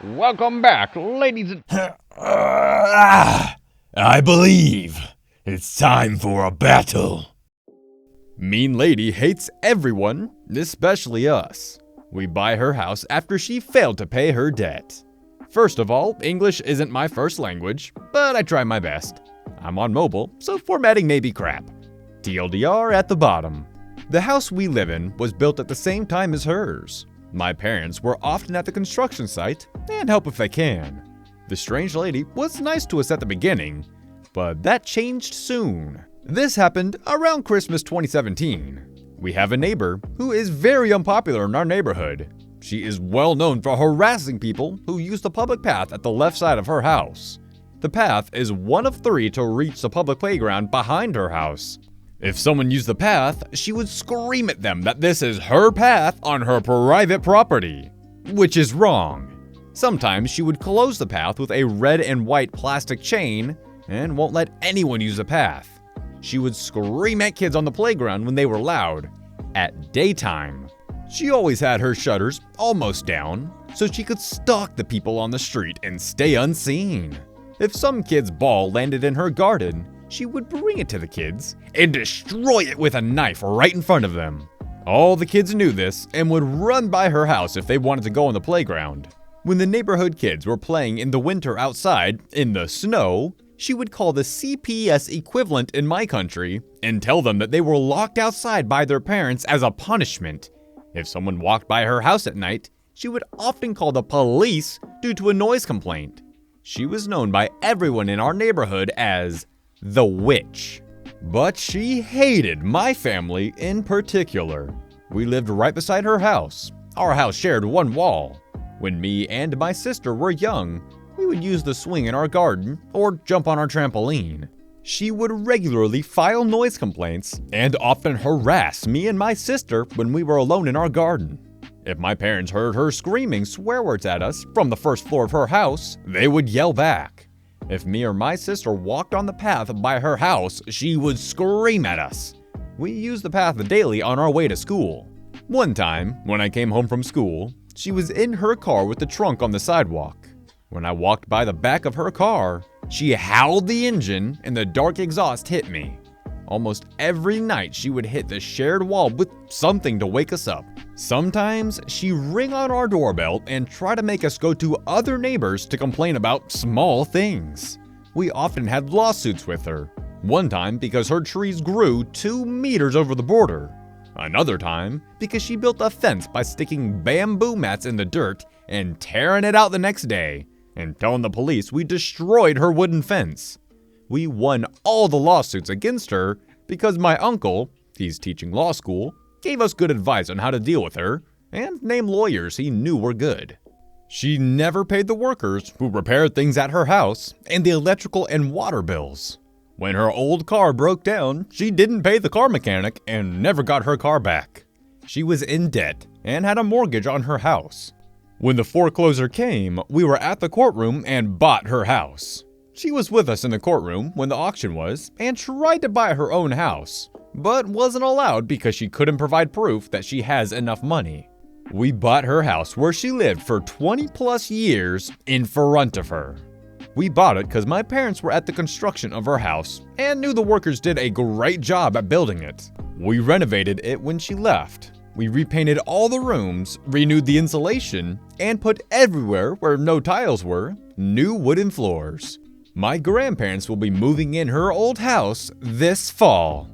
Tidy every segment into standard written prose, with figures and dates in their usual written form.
Welcome back, ladies and... I believe it's time for a battle. Mean Lady hates everyone, especially us. We buy her house after she failed to pay her debt. First of all, English isn't my first language, but I try my best. I'm on mobile, so formatting may be crap. TLDR at the bottom. The house we live in was built at the same time as hers. My parents were often at the construction site and help if they can. The strange lady was nice to us at the beginning, but that changed soon. This happened around Christmas 2017. We have a neighbor who is very unpopular in our neighborhood. She is well known for harassing people who use the public path at the left side of her house. The path is one of 3 to reach the public playground behind her house. If someone used the path, she would scream at them that this is her path on her private property, which is wrong. Sometimes she would close the path with a red and white plastic chain and won't let anyone use the path. She would scream at kids on the playground when they were loud, at daytime. She always had her shutters almost down, so she could stalk the people on the street and stay unseen. If some kid's ball landed in her garden, she would bring it to the kids and destroy it with a knife right in front of them. All the kids knew this and would run by her house if they wanted to go on the playground. When the neighborhood kids were playing in the winter outside, in the snow, she would call the CPS equivalent in my country and tell them that they were locked outside by their parents as a punishment. If someone walked by her house at night, she would often call the police due to a noise complaint. She was known by everyone in our neighborhood as the witch. But she hated my family in particular. We lived right beside her house. Our house shared one wall. When me and my sister were young, we would use the swing in our garden or jump on our trampoline. She would regularly file noise complaints and often harass me and my sister when we were alone in our garden. If my parents heard her screaming swear words at us from the first floor of her house, they would yell back. If me or my sister walked on the path by her house, she would scream at us. We used the path daily on our way to school. One time, when I came home from school, she was in her car with the trunk on the sidewalk. When I walked by the back of her car, she howled the engine and the dark exhaust hit me. Almost every night she would hit the shared wall with something to wake us up. Sometimes she'd ring on our doorbell and try to make us go to other neighbors to complain about small things. We often had lawsuits with her. One time because her trees grew 2 meters over the border. Another time because she built a fence by sticking bamboo mats in the dirt and tearing it out the next day and telling the police we destroyed her wooden fence. We won all the lawsuits against her because my uncle, he's teaching law school, gave us good advice on how to deal with her and name lawyers he knew were good. She never paid the workers who repaired things at her house and the electrical and water bills. When her old car broke down, she didn't pay the car mechanic and never got her car back. She was in debt and had a mortgage on her house. When the foreclosure came, we were at the courtroom and bought her house. She was with us in the courtroom when the auction was and tried to buy her own house, but wasn't allowed because she couldn't provide proof that she has enough money. We bought her house where she lived for 20 plus years in front of her. We bought it because my parents were at the construction of her house and knew the workers did a great job at building it. We renovated it when she left. We repainted all the rooms, renewed the insulation, and put everywhere where no tiles were, new wooden floors. My grandparents will be moving in her old house this fall.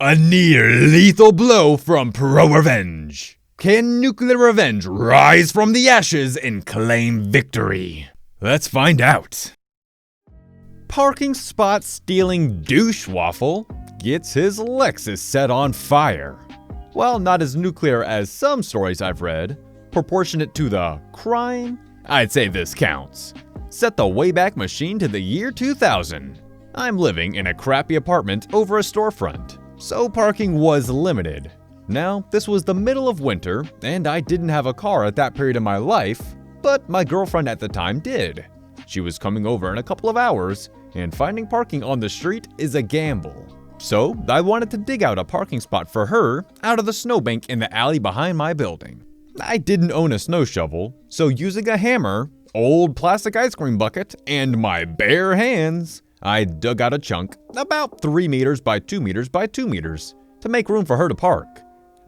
A near-lethal blow from Prorevenge. Can Nuclear Revenge rise from the ashes and claim victory? Let's find out. Parking spot stealing douche waffle gets his Lexus set on fire. While not as nuclear as some stories I've read, proportionate to the crime, I'd say this counts. Set the Wayback Machine to the year 2000. I'm living in a crappy apartment over a storefront, so parking was limited. Now, this was the middle of winter, and I didn't have a car at that period of my life, but my girlfriend at the time did. She was coming over in a couple of hours, and finding parking on the street is a gamble. So, I wanted to dig out a parking spot for her out of the snowbank in the alley behind my building. I didn't own a snow shovel, so using a hammer, old plastic ice cream bucket, and my bare hands, I dug out a chunk about 3 meters by 2 meters by 2 meters to make room for her to park.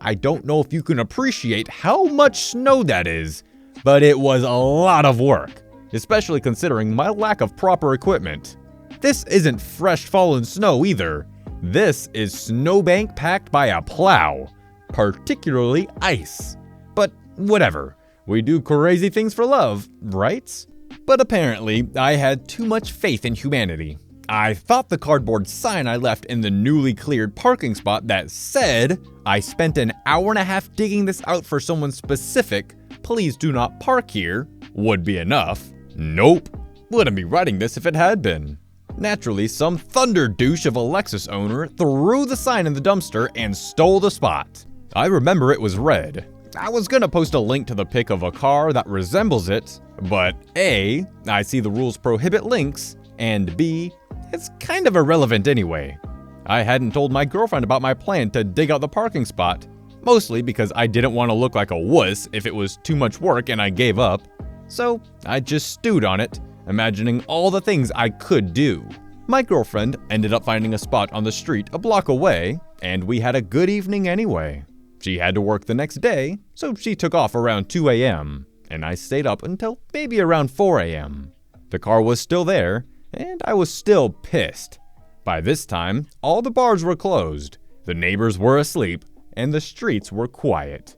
I don't know if you can appreciate how much snow that is, but it was a lot of work, especially considering my lack of proper equipment. This isn't fresh fallen snow either. This is snowbank packed by a plow, particularly ice. But whatever, we do crazy things for love, right? But apparently, I had too much faith in humanity. I thought the cardboard sign I left in the newly cleared parking spot that said, "I spent an hour and a half digging this out for someone specific, please do not park here," would be enough. Nope, wouldn't be writing this if it had been. Naturally, some thunder douche of a Lexus owner threw the sign in the dumpster and stole the spot. I remember it was red. I was gonna post a link to the pic of a car that resembles it, but A, I see the rules prohibit links, and B, it's kind of irrelevant anyway. I hadn't told my girlfriend about my plan to dig out the parking spot, mostly because I didn't want to look like a wuss if it was too much work and I gave up. So I just stewed on it, imagining all the things I could do. My girlfriend ended up finding a spot on the street a block away, and we had a good evening anyway. She had to work the next day, so she took off around 2 a.m., and I stayed up until maybe around 4 a.m. The car was still there, and I was still pissed. By this time, all the bars were closed, the neighbors were asleep, and the streets were quiet.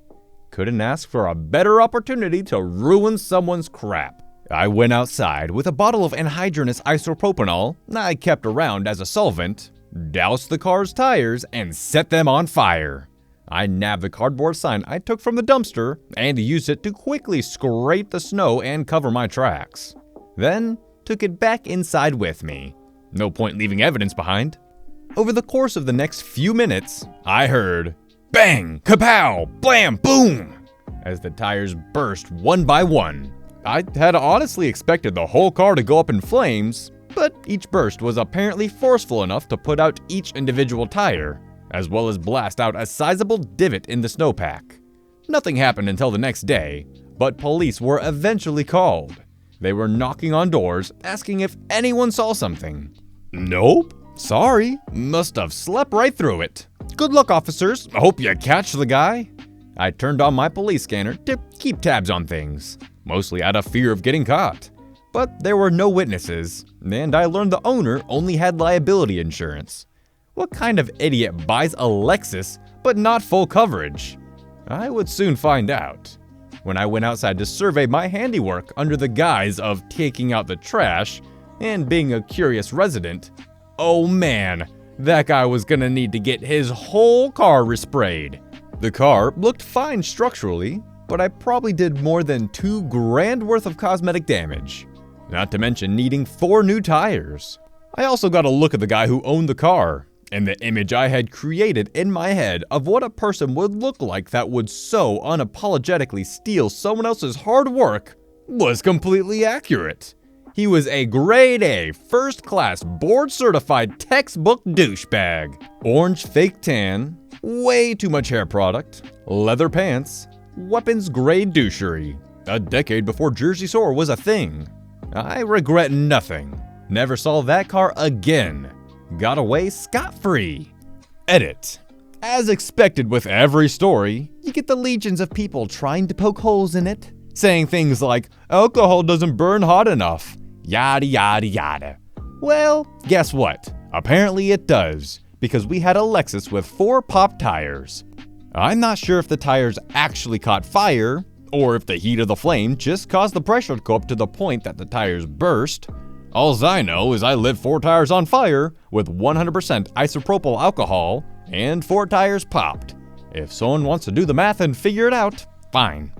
Couldn't ask for a better opportunity to ruin someone's crap. I went outside with a bottle of anhydrous isopropanol I kept around as a solvent, doused the car's tires, and set them on fire. I nabbed the cardboard sign I took from the dumpster and used it to quickly scrape the snow and cover my tracks. Then took it back inside with me. No point leaving evidence behind. Over the course of the next few minutes, I heard bang, kapow, blam, boom, as the tires burst one by one. I had honestly expected the whole car to go up in flames, but each burst was apparently forceful enough to put out each individual tire, as well as blast out a sizable divot in the snowpack. Nothing happened until the next day, but police were eventually called. They were knocking on doors, asking if anyone saw something. Nope, sorry, must have slept right through it. Good luck, officers, hope you catch the guy. I turned on my police scanner to keep tabs on things, mostly out of fear of getting caught. But there were no witnesses, and I learned the owner only had liability insurance. What kind of idiot buys a Lexus but not full coverage? I would soon find out. When I went outside to survey my handiwork under the guise of taking out the trash and being a curious resident, oh man, that guy was gonna need to get his whole car resprayed. The car looked fine structurally, but I probably did more than $2 grand worth of cosmetic damage. Not to mention needing 4 new tires. I also got a look at the guy who owned the car, and the image I had created in my head of what a person would look like that would so unapologetically steal someone else's hard work was completely accurate. He was a grade A, first-class, board-certified textbook douchebag. Orange fake tan, way too much hair product, leather pants, weapons-grade douchery. A decade before Jersey Shore was a thing. I regret nothing. Never saw that car again. Got away scot-free. Edit. As expected with every story, you get the legions of people trying to poke holes in it, saying things like, alcohol doesn't burn hot enough, yada yada yada. Well, guess what? Apparently it does, because we had a Lexus with 4 pop tires. I'm not sure if the tires actually caught fire, or if the heat of the flame just caused the pressure to go up to the point that the tires burst. Alls I know is I lit 4 tires on fire with 100% isopropyl alcohol, and 4 tires popped. If someone wants to do the math and figure it out, fine.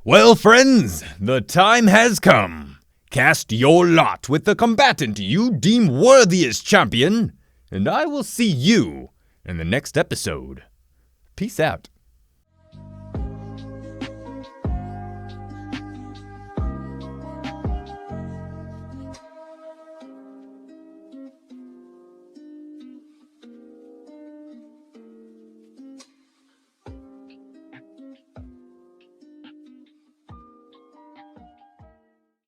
Well, friends, the time has come. Cast your lot with the combatant you deem worthiest champion, and I will see you in the next episode. Peace out.